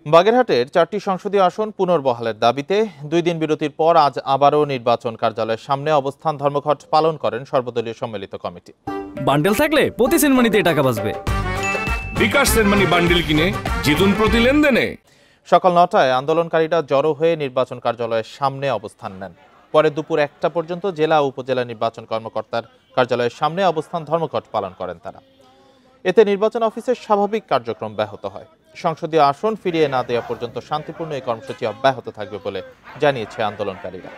বাগেরহাটের 4টি সংসদীয় আসন পুনর্বহালের দাবিতে 2 দিন বিরতির পর আজ আবারও নির্বাচন কার্যালয়ের সামনে অবস্থান ধর্মঘট পালন করেন সর্বদলীয় সম্মিলিত কমিটি। বান্ডেল থাকলে প্রতি সেনমানিতে টাকা বাঁচবে। বিকাশ সেনমানি বান্ডেল কিনে জিতুন প্রতি লেনদেনে। সকাল 9টায় আন্দোলনকারীরা জড়ো হয়ে নির্বাচন কার্যালয়ের সামনে অবস্থান নেন। পরে দুপুর 1টা পর্যন্ত জেলা ও উপজেলা নির্বাচন কর্মকর্তার কার্যালয়ের সামনে অবস্থান ধর্মঘট পালন করেন তারা। এতে নির্বাচন অফিসের স্বাভাবিক কার্যক্রম ব্যাহত হয়। সংসদীয় আসন ফিরিয়ে না দেওয়া পর্যন্ত শান্তিপূর্ণ এই কর্মসূচি অব্যাহত থাকবে বলে জানিয়েছে আন্দোলনকারীরা।